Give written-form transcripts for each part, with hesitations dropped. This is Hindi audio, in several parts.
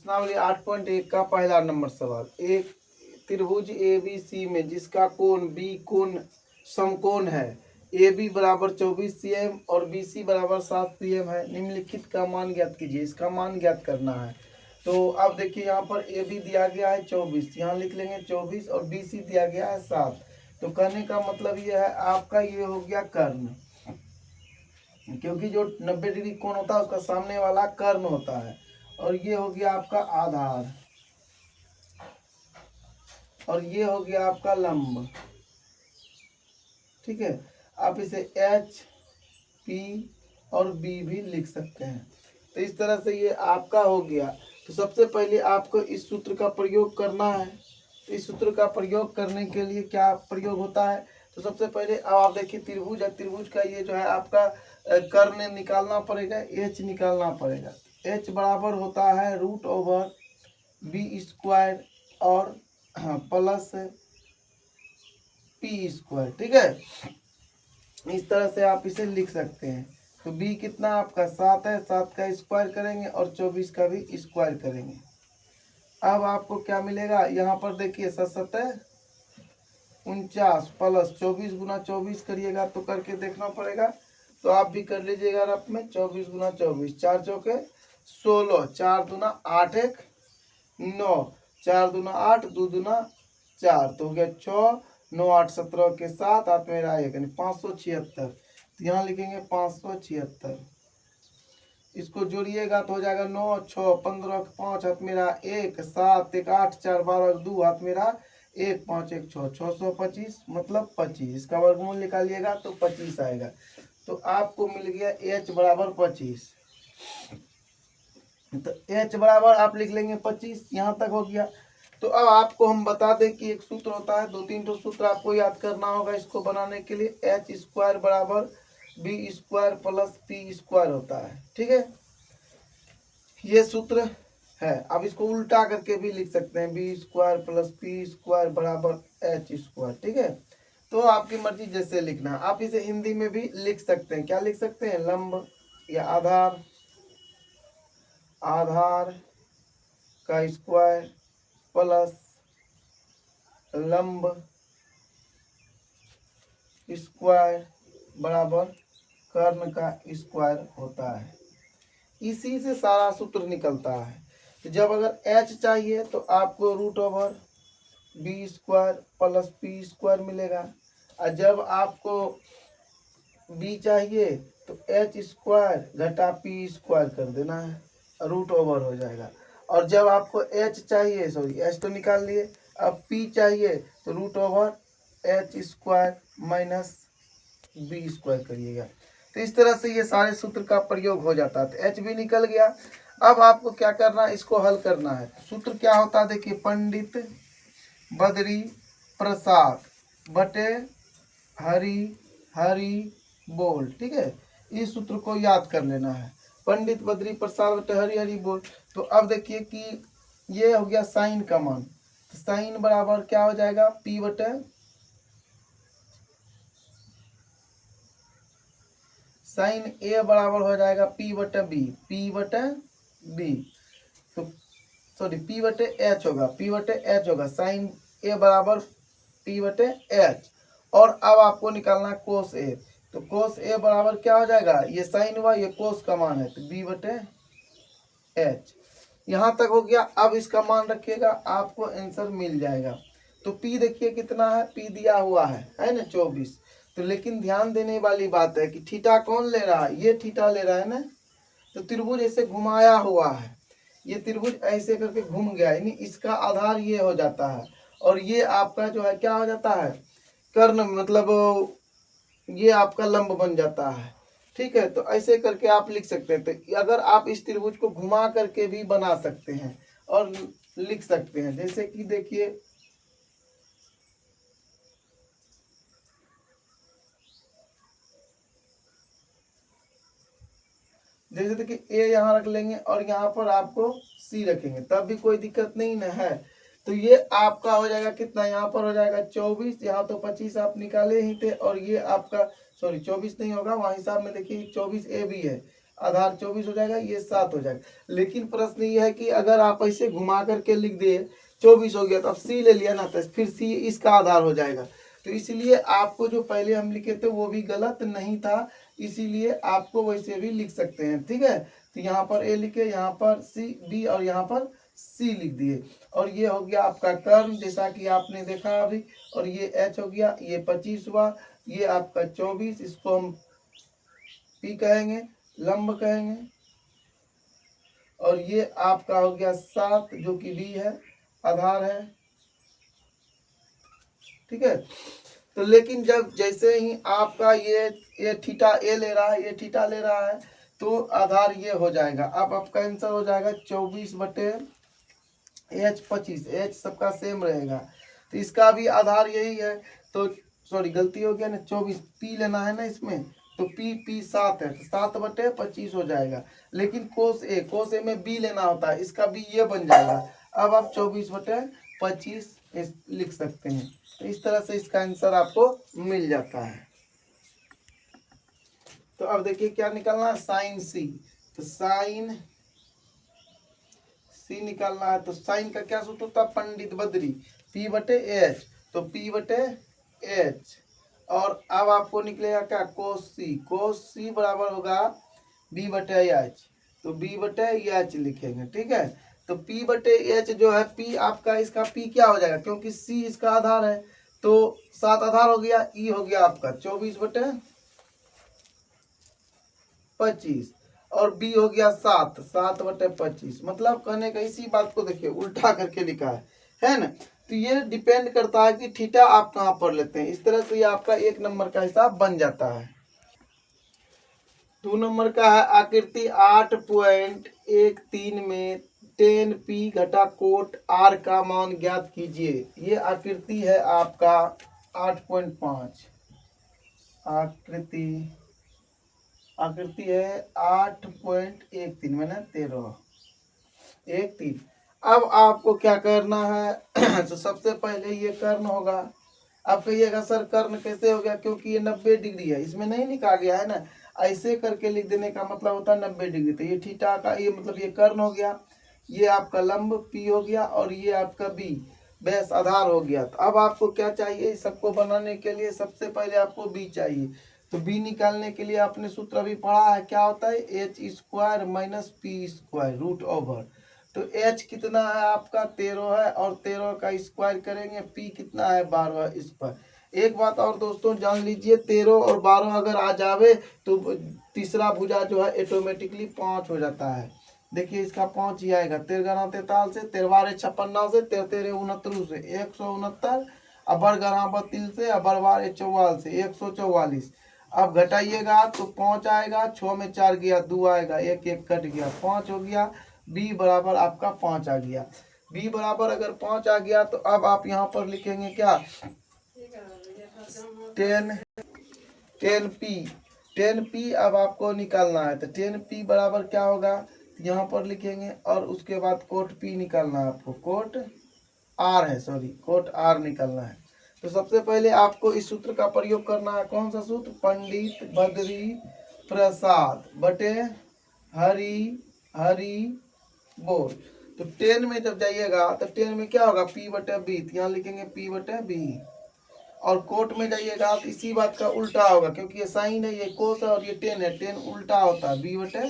प्रश्नावली 8.1 का पहला नंबर सवाल। एक त्रिभुज ABC में जिसका कोण B कोण समकोण है, AB बराबर 24 cm और BC बराबर 7 cm है, निम्नलिखित का मान ज्ञात कीजिए। इसका मान ज्ञात करना है। तो अब देखिए यहाँ पर AB दिया गया है 24, यहाँ लिख लेंगे 24 और BC दिया गया है 7। तो कहने का मतलब ये है आपका ये हो गया कर्ण, क्योंकि जो 90 डिग्री कोण होता है उसका सामने वाला कर्ण होता है। और ये हो गया आपका आधार और ये हो गया आपका लंब। ठीक है, आप इसे H P और B भी लिख सकते हैं। तो इस तरह से ये आपका हो गया। तो सबसे पहले आपको इस सूत्र का प्रयोग करना है। तो इस सूत्र का प्रयोग करने के लिए क्या प्रयोग होता है, तो सबसे पहले अब आप देखिए त्रिभुज है, त्रिभुज का ये जो है आपका कर्ण निकालना पड़ेगा, H निकालना पड़ेगा। H बराबर होता है √B² और प्लस P²। ठीक है, इस तरह से आप इसे लिख सकते हैं। तो B कितना आपका 7 है, 7 का स्क्वायर करेंगे और 24 का भी स्क्वायर करेंगे। अब आपको क्या मिलेगा, यहाँ पर देखिए 7 49 प्लस 24 गुना 24 करिएगा तो करके देखना पड़ेगा। तो आप भी कर लीजिएगा रफ में 24 गुना 24, 4 चौके 16, 4 दूना 8 1 9, 4 दूना 8, 2 दूना 4, तो हो गया 6 9 8 17 के साथ हाथ में रहा 1 यानी 576। तो यहाँ लिखेंगे 576। इसको जोड़िएगा तो हो जाएगा 9 6 15 5 हाथ में रहा 1 7 1 8 4 12 2 हाथ में रहा 1 5 1 6 625 मतलब 25। इसका वर्गमूल निकालिएगा तो 25 आएगा। तो आपको मिल गया H बराबर 25। तो H बराबर आप लिख लेंगे 25, यहाँ तक हो गया। तो अब आपको हम बता दें कि एक सूत्र होता है, 2-3 सूत्र आपको याद करना होगा इसको बनाने के लिए। H² बराबर B² प्लस P² होता है। ठीक है, ये सूत्र है। अब इसको उल्टा करके भी लिख सकते हैं, B² प्लस P² बराबर H²। ठीक है, तो आपकी मर्जी जैसे लिखना है। आप इसे हिंदी में भी लिख सकते हैं। क्या लिख सकते हैं, लंब या आधार, आधार का स्क्वायर प्लस लंब स्क्वायर बराबर कर्ण का स्क्वायर होता है। इसी से सारा सूत्र निकलता है। तो जब अगर H चाहिए तो आपको √B² प्लस P² मिलेगा, और जब आपको B चाहिए तो H² घटा P² कर देना है, √ओवर हो जाएगा। और जब आपको H चाहिए, सॉरी H तो निकाल लिए, अब P चाहिए तो √H² माइनस B² करिएगा। तो इस तरह से ये सारे सूत्र का प्रयोग हो जाता है। तो H भी निकल गया। अब आपको क्या करना है, इसको हल करना है। सूत्र क्या होता है, देखिए पंडित बद्री प्रसाद बटे हरि हरि बोल। ठीक है, इस सूत्र को याद कर लेना है, पंडित बद्री प्रसाद बटे हरि हरि बोल। तो अब देखिए कि ये हो गया साइन का मान। तो साइन बराबर क्या हो जाएगा, P बटे साइन A बराबर हो जाएगा P बटे B, P बटे B। तो सॉरी P बटे H होगा, P बटे H होगा। साइन A बराबर P बटे H। और अब आपको निकालना है कोस A। तो कोस A बराबर क्या हो जाएगा, ये साइन हुआ, ये कोस का मान है, तो B बटे H। यहाँ तक हो गया। अब इसका मान रखिएगा, आपको आंसर मिल जाएगा। तो P देखिए कितना है, P दिया हुआ है ना 24। तो लेकिन ध्यान देने वाली बात है कि थीटा कौन ले रहा है, ये थीटा ले रहा है ना। तो त्रिभुज ऐसे घुमाया हुआ है, ये त्रिभुज ऐसे करके घूम गया, यानी इसका आधार ये हो जाता है और ये आपका जो है क्या हो जाता है, कर्ण, मतलब ये आपका लंब बन जाता है। ठीक है, तो ऐसे करके आप लिख सकते हैं। तो अगर आप इस त्रिभुज को घुमा करके भी बना सकते हैं और लिख सकते हैं, जैसे कि देखिए जैसे देखिए A यहाँ रख लेंगे और यहाँ पर आपको C रखेंगे, तब भी कोई दिक्कत नहीं ना है। तो ये आपका हो जाएगा कितना, यहाँ पर हो जाएगा 24, यहाँ तो 25 आप निकाले ही थे, और ये आपका सॉरी 24 नहीं होगा, वहाँ हिसाब में देखिए 24A भी है, आधार 24 हो जाएगा, ये 7 हो जाएगा। लेकिन प्रश्न ये है कि अगर आप ऐसे घुमा करके लिख दिए 24 हो गया तो अब सी ले लिया ना, तो फिर सी इसका आधार हो जाएगा। तो इसलिए आपको जो पहले हम लिखे थे वो भी गलत नहीं था, इसीलिए आपको वैसे भी लिख सकते हैं। ठीक है, तो यहाँ पर ए लिखे, यहाँ पर सी बी और यहाँ पर सी लिख दिए। और ये हो गया आपका कर्ण, जैसा कि आपने देखा अभी। और ये एच हो गया, ये 25 हुआ, ये आपका 24, इसको हम पी कहेंगे, लंब कहेंगे। और ये आपका हो गया 7 जो कि बी है, आधार है। ठीक है, तो लेकिन जब जैसे ही आपका ये थीटा ए ले रहा है, ये थीटा ले रहा है, तो आधार ये हो जाएगा। अब आपका आंसर हो जाएगा 24 बटे एच 25, एच सबका सेम रहेगा, तो इसका भी आधार यही है। तो सॉरी गलती हो गया ना, 24 पी लेना है ना इसमें, तो पी 7 है, तो 7 बटे 25 हो जाएगा। लेकिन कोस ए में बी लेना होता है, इसका बी ये बन जाएगा। अब आप 24 बटे 25 लिख सकते हैं। तो इस तरह से इसका आंसर आपको मिल जाता है। तो अब देखिए क्या निकलना है, साइन सी। तो साइन सी निकालना है, तो साइन का क्या सूत्र होता है, पंडित बद्री, पी बटे एच, तो पी बटे एच। और अब आपको निकलेगा क्या, कोस सी बराबर होगा बी बटे एच, तो बी बटे एच लिखेंगे। ठीक है, तो पी बटे एच जो है, पी आपका इसका पी क्या हो जाएगा, क्योंकि सी इसका आधार है, तो 7 आधार हो गया, ई हो गया आपका 24 बटे 25, और बी हो गया 7 बटे 25। मतलब कहने का इसी बात को देखिए उल्टा करके लिखा है ना। तो ये डिपेंड करता है कि थीटा आप कहां पर लेते हैं। इस तरह से ये आपका 1 नंबर का हिसाब बन जाता है। 2 नंबर का है, आकृति 8.13 में 10 पी घटा कोट आर का मान ज्ञात कीजिए। ये आकृति है आपका 8.5, आकृति है 8.13 मैंने 13 अब आपको क्या करना है तो सबसे पहले ये कर्ण होगा। अब कहिएगा सर कर्ण कैसे हो गया, क्योंकि ये 90 डिग्री है, इसमें नहीं लिखा गया है ना, ऐसे करके लिख देने का मतलब होता है 90 डिग्री। तो ये थीटा का ये मतलब ये कर्ण हो गया, ये आपका लंब पी हो गया, और ये आपका बी बेस आधार हो गया। तो अब आपको क्या चाहिए, सबको बनाने के लिए सबसे पहले आपको बी चाहिए। तो बी निकालने के लिए आपने सूत्र भी पढ़ा है, क्या होता है, H square minus P square root over. तो एच कितना है आपका 13 है, और 13 का स्क्वायर करेंगे, पी कितना है 12 इस पर। एक बात और दोस्तों जान लीजिए, 13 और 12 अगर आ जावे तो तीसरा भुजा जो है ऑटोमेटिकली 5 हो जाता है। देखिए इसका 5 ही आएगा, 13 43 से 13 56 से 13 69 से 169, अबर गरा 32 से अबर बार 44 से 144। अब घटाइएगा तो 5 आएगा, 6 में 4 गया 2 आएगा, 1 1 कट गया 5 हो गया। बी बराबर आपका 5 आ गया। बी बराबर अगर 5 आ गया तो अब आप यहाँ पर लिखेंगे क्या, 10 पी अब आपको निकालना है। तो 10 पी बराबर क्या होगा, यहाँ पर लिखेंगे, और उसके बाद कोट पी निकालना है आपको, कोट आर है, सॉरी कोट आर निकालना है। तो सबसे पहले आपको इस सूत्र का प्रयोग करना है, कौन सा सूत्र, पंडित बद्री प्रसाद बटे हरी बोल। तो 10 में जब जाइएगा तो 10 में क्या होगा, पी बटे बी, यहाँ लिखेंगे पी बटे बी। और कोट में जाइएगा तो इसी बात का उल्टा होगा, क्योंकि ये साइन है, ये कोस है, और ये 10 है, 10 उल्टा होता है, बी बटे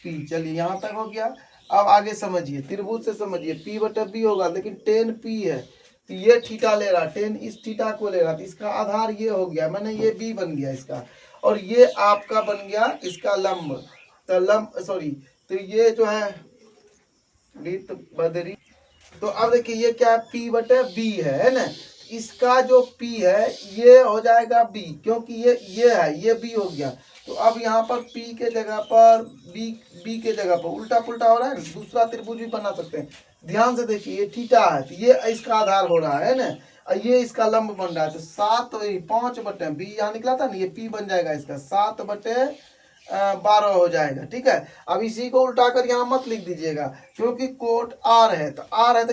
पी। चलिए यहाँ तक हो गया। अब आगे समझिए, त्रिभुज से समझिए, पी बटे बी होगा, लेकिन 10 पी है, तो ये थीटा ले रहा, 10 इस थीटा को ले रहा, तो इसका आधार ये हो गया, मैंने ये बी बन गया इसका, और ये आपका बन गया इसका लंब। तो लंब सॉरी, तो ये जो है बदरी। तो अब देखिए ये क्या है, पी बटे बी है ना, इसका जो पी है ये हो जाएगा बी, क्योंकि ये है, ये बी हो गया। तो अब यहाँ पर पी के जगह पर बी के जगह पर उल्टा पुल्टा हो रहा है, दूसरा त्रिभुज भी बना सकते हैं। ध्यान से देखिए, ये थीटा है, तो ये इसका आधार हो रहा है ना, और ये इसका लंब बन रहा है। तो 5 बटे बी यहाँ निकला था ना, ये पी बन जाएगा इसका 7 बटे 12 हो जाएगा। ठीक है, अब इसी को उल्टा कर यहाँ मत लिख दीजिएगा, क्योंकि कोट आर है, तो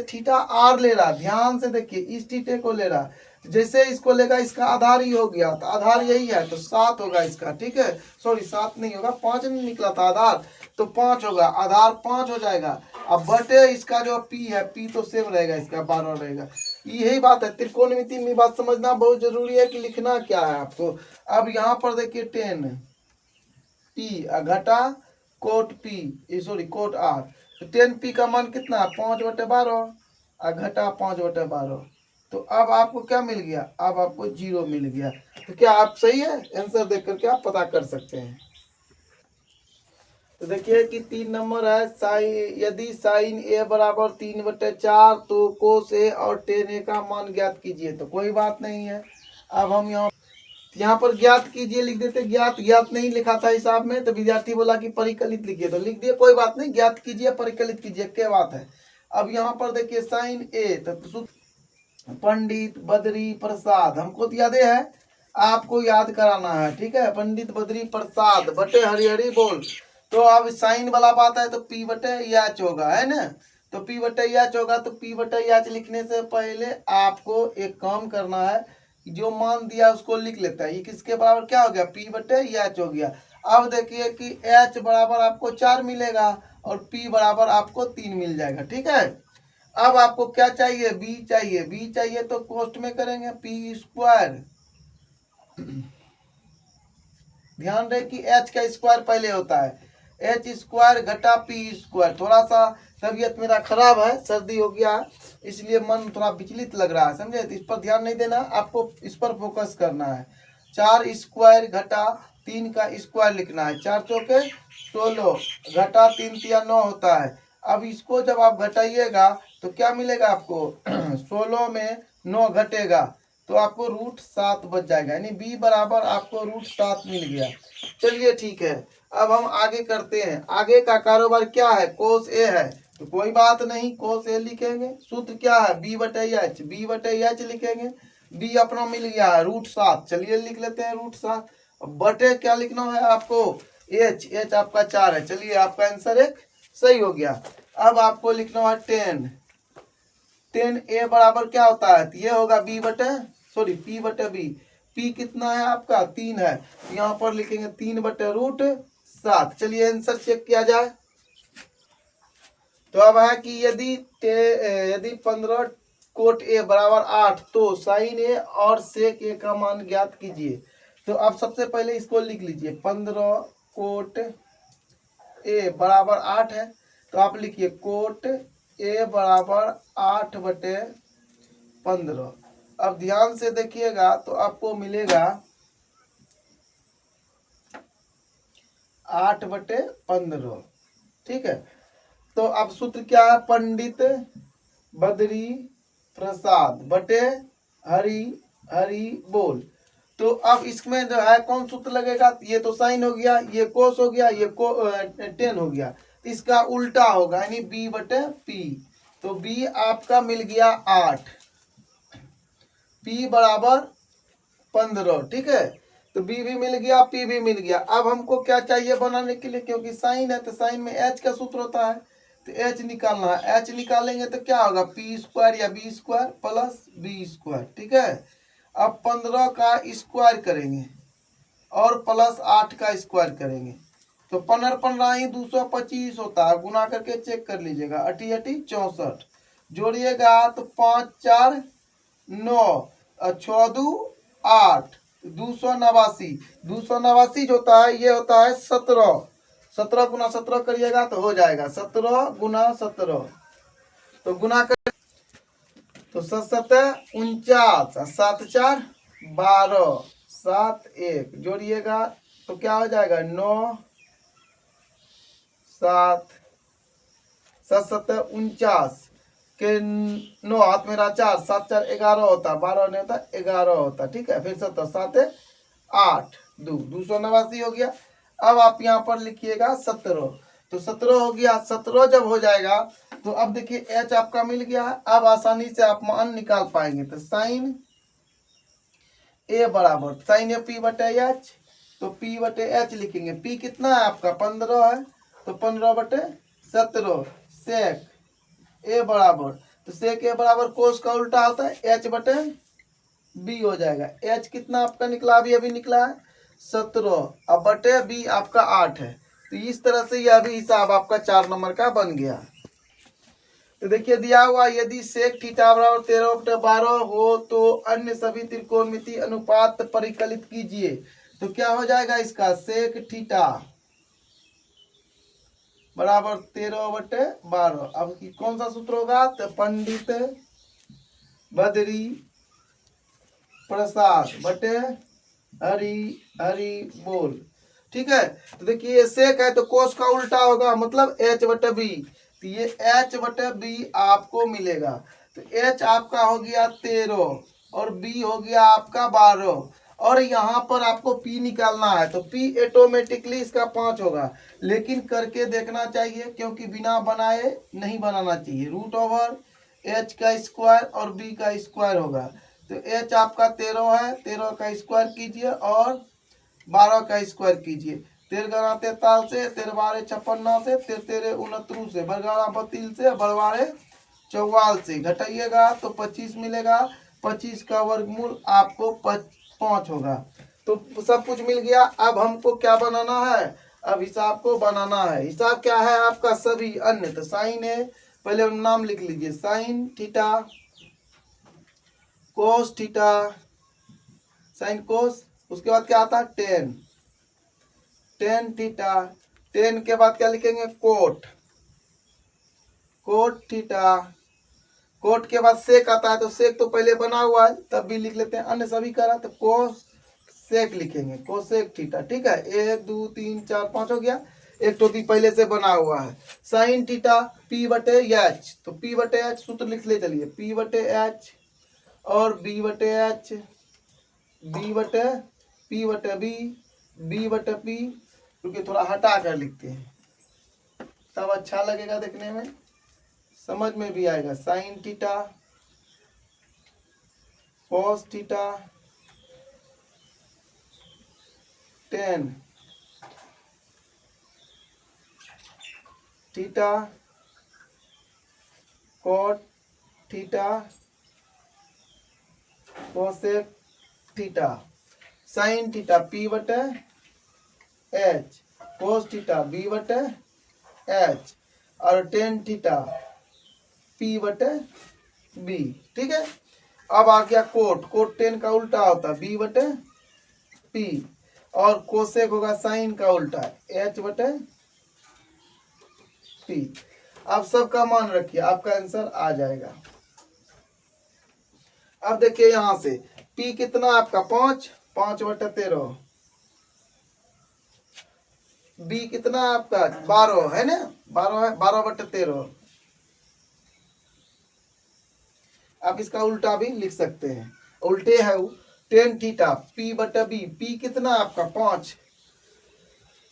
थीटा आर ले रहा, ध्यान से देखिए इस थीटे को ले रहा। जैसे इसको लेगा इसका आधार ही हो गया, तो आधार यही है तो 7 होगा इसका, ठीक है। सॉरी 7 नहीं होगा, 5 नहीं निकला था आधार, तो 5 होगा, आधार 5 हो जाएगा। अब बटे इसका जो पी है, पी तो सेम रहेगा, इसका 12 रहेगा। यही बात है, त्रिकोणमिति में बात समझना बहुत जरूरी है कि लिखना क्या है आपको। अब यहाँ पर देखिए 10 पी घटा quote P, sorry quote R, तो 10 पी का मान कितना है 5/12 घटा 5/12। तो अब आपको क्या मिल गया, अब आपको 0 मिल गया। तो क्या आप सही है, आंसर देख करके आप पता कर सकते हैं। तो देखिए कि 3 नंबर है, साइन यदि साइन ए बराबर 3/4 तो कोस ए और टेन ए का मान ज्ञात कीजिए। तो कोई बात नहीं है, अब हम यहाँ पर ज्ञात कीजिए लिख देते, ज्ञात नहीं लिखा था हिसाब में, तो विद्यार्थी बोला कि परिकलित लिखिए, तो लिख दिए, कोई बात नहीं, ज्ञात कीजिए परिकलित कीजिए, क्या बात है। अब यहाँ पर देखिए साइन ए, तो पंडित बद्री प्रसाद, हमको तो याद है, आपको याद कराना है, ठीक है। पंडित बद्री प्रसाद बटे हरिहरी बोल, तो अब साइन वाला बात है तो पी बटे याच होगा, है ना। तो पी बटे याच होगा, तो पी बटे याच लिखने से पहले आपको एक काम करना है, जो मान दिया उसको लिख लेता है। ये किसके बराबर क्या हो गया, पी बटे याच हो गया। अब देखिए कि एच बराबर आपको 4 मिलेगा और पी बराबर आपको 3 मिल जाएगा, ठीक है। अब आपको क्या चाहिए, बी चाहिए, बी चाहिए तो कोष्ट में करेंगे पी स्क्वायर। ध्यान रहे कि एच का स्क्वायर पहले होता है, एच स्क्वायर घटा पी स्क्वायर। थोड़ा सा तबीयत मेरा खराब है, सर्दी हो गया, इसलिए मन थोड़ा विचलित लग रहा है, समझे। तो इस पर ध्यान नहीं देना, आपको इस पर फोकस करना है। 4 स्क्वायर घटा 3 का स्क्वायर लिखना है, 4 चौके 16 घटा 3 तिया 9 होता है। अब इसको जब आप घटाइएगा तो क्या मिलेगा आपको 16 में 9 घटेगा तो आपको √7 बच जाएगा, यानी बी बराबर आपको √7 मिल गया। चलिए ठीक है, अब हम आगे करते हैं। आगे का कारोबार क्या है, कोस ए है, तो कोई बात नहीं, कोस ए लिखेंगे। सूत्र क्या है, बी बटे एच, बी बटे एच लिखेंगे। बी अपना मिल गया है √7, चलिए लिख लेते हैं √7। बटे क्या लिखना है आपको, एच, एच आपका 4 है, चलिए आपका आंसर एक सही हो गया। अब आपको लिखना है 10 ए बराबर क्या होता है, ये होगा बी बटे, सॉरी पी बटे बी। पी कितना है आपका 3 है, यहाँ पर लिखेंगे 3 बटे √7। चलिए आंसर चेक किया जाए। तो अब है कि यदि 15 कोट ए बराबर 8 तो साइन ए और सेक ए का मान ज्ञात कीजिए। तो अब सबसे पहले इसको लिख लीजिए, 15 कोट ए बराबर 8 है, तो आप लिखिए कोट ए बराबर 8/15। अब ध्यान से देखिएगा तो आपको मिलेगा 8/15, ठीक है। तो अब सूत्र क्या है, पंडित बद्री प्रसाद बटे हरि हरि बोल। तो अब इसमें जो है कौन सूत्र लगेगा, ये तो साइन हो गया, ये कोस हो गया, ये 10 हो गया, इसका उल्टा होगा, यानी बी बटे पी। तो बी आपका मिल गया 8, पी बराबर 15, ठीक है। तो बी भी मिल गया, पी भी मिल गया। अब हमको क्या चाहिए बनाने के लिए, क्योंकि साइन है तो साइन में एच का सूत्र होता है, तो एच निकालना है। एच निकालेंगे तो क्या होगा, पी स्क्वायर या B square plus B square, ठीक है। अब 15 का स्क्वायर करेंगे और प्लस 8 का स्क्वायर करेंगे, तो 15 15 ही 225 होता है, गुना करके चेक कर लीजिएगा, 8 8 64 जोड़िएगा तो 5 4 9 6 2 8, 289। 289 जो होता है ये होता है 17, 17 गुना 17 करिएगा तो हो जाएगा 17 गुना 17, तो गुना कर तो 7 49, 7 4 12, 7 1 जोड़िएगा तो क्या हो जाएगा 9 7 7 49 के 9 हाथ मेरा 4, 7 4 11 होता, 12 नहीं होता 11 होता, ठीक है। फिर 7 7 8 289 हो गया। अब आप यहाँ पर लिखिएगा 17, तो 17 हो गया। 17 जब हो जाएगा तो अब देखिए एच आपका मिल गया है, अब आसानी से आप मान निकाल पाएंगे। तो साइन ए बराबर साइन ए पी बटे एच, तो पी बटे एच लिखेंगे। पी कितना है आपका 15 है, तो 15/17 सेक ए बराबर, तो सेक ए बराबर कोस का उल्टा होता है एच बटे बी हो जाएगा। एच कितना आपका निकला, अभी निकला है 17, अब बटे बी आपका 8 है। तो इस तरह से यह भी हिसाब आपका 4 नंबर का बन गया। तो देखिए दिया हुआ यदि सेक थीटा बराबर 13/12 हो तो अन्य सभी त्रिकोणमिति अनुपात परिकलित कीजिए। तो क्या हो जाएगा इसका, सेक थीटा बराबर 13/12। अब कौन सा सूत्र होगा, तो पंडित बद्री प्रसाद बटे हरि हरि बोल। ठीक है, तो देखिए ये सेक है तो कोस का उल्टा होगा, मतलब एच बटे बी। तो ये एच बटे बी आपको मिलेगा। तो एच आपका हो गया 13 और बी हो गया आपका 12, और यहाँ पर आपको पी निकालना है। तो पी ऑटोमेटिकली इसका 5 होगा, लेकिन करके देखना चाहिए क्योंकि बिना बनाए नहीं बनाना चाहिए। रूट ओवर एच का स्क्वायर और बी का स्क्वायर होगा। तो एच आपका 13 है, 13 का स्क्वायर कीजिए और 12 का स्क्वायर कीजिए। 13 43 से, 13 12 56 से, 13 69 से, बरगाड़ा 32 से, बरवाड़े 44 से घटाइएगा तो 25 मिलेगा। 25 का वर्गमूल आपको 5 होगा। तो सब कुछ मिल गया। अब हमको क्या बनाना है, अब हिसाब को बनाना है। हिसाब क्या है आपका, सभी अन्य। तो साइन है, पहले नाम लिख लीजिए, sine theta, cos theta, sine cos, उसके बाद क्या आता है टेन, टेन थीटा, टेन के बाद क्या लिखेंगे कोट, कोट थीटा, कोट के बाद सेक आता है। तो सेक तो पहले बना हुआ है तब भी लिख लेते हैं, अन्य सभी करा तो कोस सेक लिखेंगे, कोसेक थीटा। ठीक है, 1 2 3 4 5 हो गया। एक टोपी पहले से बना हुआ है। साइन थीटा पी बटे एच, तो पी बटे एच सूत्र लिख ले चलिए, पी बटे एच और बी बटे एच, बी बटे पी बटे बी, बी बटे पी। क्योंकि थोड़ा हटा कर लिखते हैं तब अच्छा लगेगा देखने में, समझ में भी आएगा। Sine theta cos theta tan theta cot theta cosec theta. Sine theta P बटे एच, कोस थीटा बी बटे एच, और टेन थीटा पी बटे बी। ठीक है, अब आ गया कोट, कोट टेन का उल्टा होता है बी बटे पी, और कोसेक होगा साइन का उल्टा एच बटे पी। अब सबका मान रखिए, आपका आंसर आ जाएगा। अब देखिए यहां से पी कितना आपका 5, 5 बटे 13, बी कितना आपका 12 है ना, 12 है, 12 बटे 13। आप इसका उल्टा भी लिख सकते हैं, उल्टे है वो। टेन थीटा पी बटे बी, पी कितना आपका 5,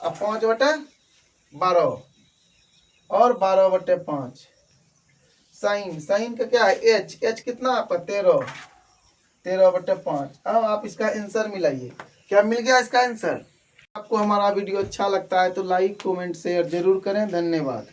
अब 5 बटे 12 और 12 बटे 5। साइन, साइन का क्या है एच, एच कितना आपका 13, 13 बटे 5। अब आप इसका आंसर मिलाइए, क्या मिल गया इसका आंसर। आपको हमारा वीडियो अच्छा लगता है तो लाइक कमेंट शेयर जरूर करें। धन्यवाद।